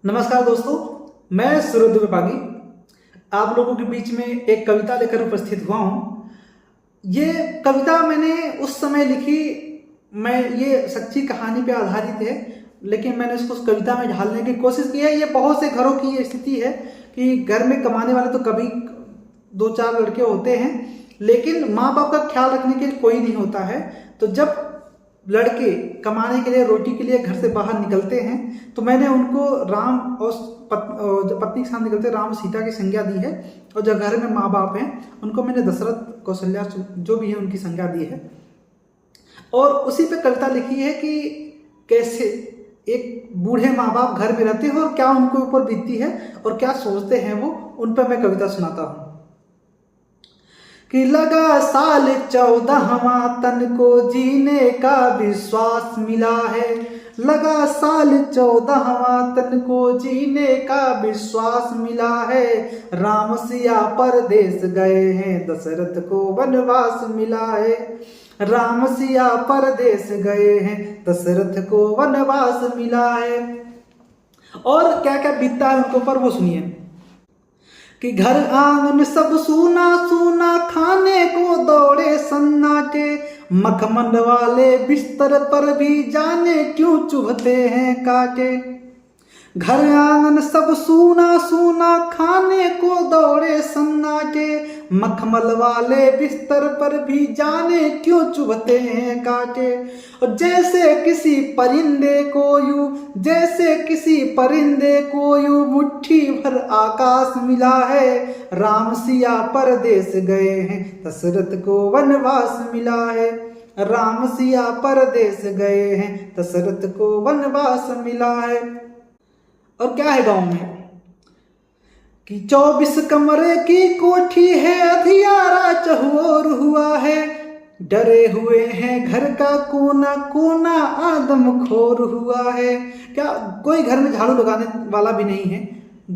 नमस्कार दोस्तों, मैं सूरज विभागी आप लोगों के बीच में एक कविता लेकर उपस्थित हुआ हूँ। ये कविता मैंने उस समय लिखी, ये सच्ची कहानी पे आधारित है, लेकिन मैंने उसको उस कविता में ढालने की कोशिश की है। ये बहुत से घरों की ये स्थिति है कि घर में कमाने वाले तो कभी दो चार लड़के होते हैं, लेकिन माँ बाप का ख्याल रखने के लिए कोई नहीं होता है। तो जब लड़के कमाने के लिए, रोटी के लिए घर से बाहर निकलते हैं, तो मैंने उनको राम और जो पत्नी के साथ निकलते राम सीता की संज्ञा दी है, और जो घर में माँ बाप हैं उनको मैंने दशरथ कौशल्या जो भी है उनकी संज्ञा दी है। और उसी पे कविता लिखी है कि कैसे एक बूढ़े माँ बाप घर में रहते हैं और क्या उनके ऊपर बीतती है और क्या सोचते हैं वो, उन पर मैं कविता सुनाता हूँ। कि लगा साल 14वां तन को जीने का विश्वास मिला है, लगा साल 14वां तन को जीने का विश्वास मिला है। राम सिया परदेस गए हैं, दशरथ को वनवास मिला है। राम सिया परदेस गए हैं, दशरथ को वनवास मिला है। और क्या क्या बीतता है उनके ऊपर वो सुनिए। कि घर आंगन सब सूना सूना, खाने को दौड़े सन्नाटे, मखमल वाले बिस्तर पर भी जाने क्यों चुभते हैं कांटे। घर आंगन सब सूना सूना, खाने को दौड़े सन्नाटे, मखमल वाले बिस्तर पर भी जाने क्यों चुभते हैं कांटे। और जैसे किसी परिंदे को यूं मुट्ठी भर आकाश मिला है। राम सिया परदेस गए हैं, दशरथ को वनवास मिला है। राम सिया परदेस गए हैं, दशरथ को वनवास मिला है। और क्या है गांव में कि 24 कमरे की कोठी है, अधियारा चहुओर हुआ है। डरे हुए हैं घर का कोना कोना, आदमखोर हुआ है। क्या कोई घर में झाड़ू लगाने वाला भी नहीं है,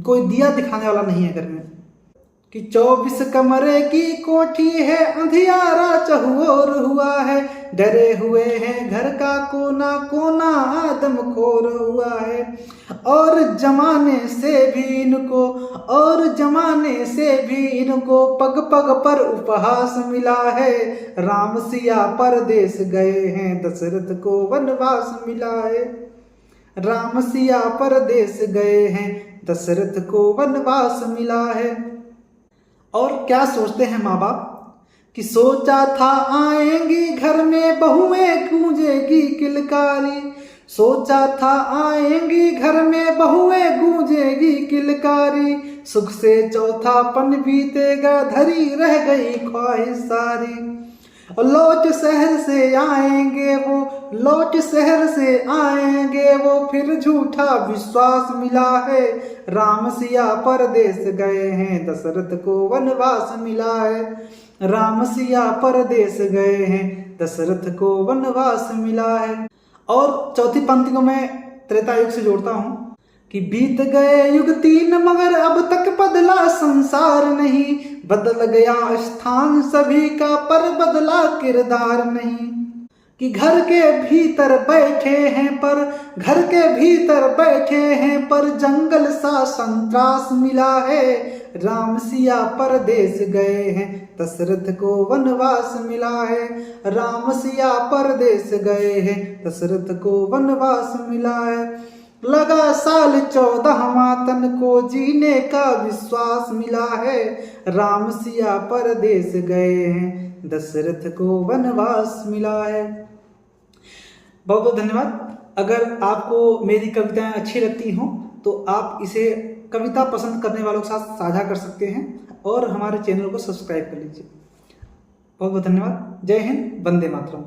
कोई दिया दिखाने वाला नहीं है घर में। कि 24 कमरे की कोठी है, अंधियारा चहुओर हुआ है। डरे हुए हैं घर का कोना कोना, आदमखोर हुआ है। और जमाने से भी इनको पग पग पर उपहास मिला है। राम सिया परदेस गए हैं, दशरथ को वनवास मिला है। राम सिया परदेस गए हैं, दशरथ को वनवास मिला है। और क्या सोचते हैं माँ बाप कि सोचा था आएंगी घर में बहुएं, गूंजेगी किलकारी। सोचा था आएंगी घर में बहुएं, गूंजेगी किलकारी। सुख से चौथापन बीतेगा, धरी रह गई ख्वाहिश सारी। लौट शहर से आएंगे वो, फिर झूठा विश्वास मिला है। राम सिया परदेस गए हैं, दशरथ को वनवास मिला है। राम सिया परदेस गए हैं, दशरथ को वनवास मिला है। और चौथी पंक्ति को मैं त्रेता युग से जोड़ता हूँ कि बीत गए युग 3 मगर अब तक बदला संसार नहीं। बदल गया स्थान सभी का पर बदला किरदार नहीं। कि घर के भीतर बैठे हैं पर जंगल सा संत्रास मिला है। राम सिया परदेस गए हैं, दशरथ को वनवास मिला है। राम सिया परदेस गए हैं, दशरथ को वनवास मिला है। लगा साल 14वां तन को जीने का विश्वास मिला है। राम सिया परदेस गए हैं, दशरथ को वनवास मिला है। बहुत बहुत धन्यवाद। अगर आपको मेरी कविताएं अच्छी लगती हों तो आप इसे कविता पसंद करने वालों के साथ साझा कर सकते हैं और हमारे चैनल को सब्सक्राइब कर लीजिए। बहुत बहुत धन्यवाद। जय हिंद, वंदे मातरम।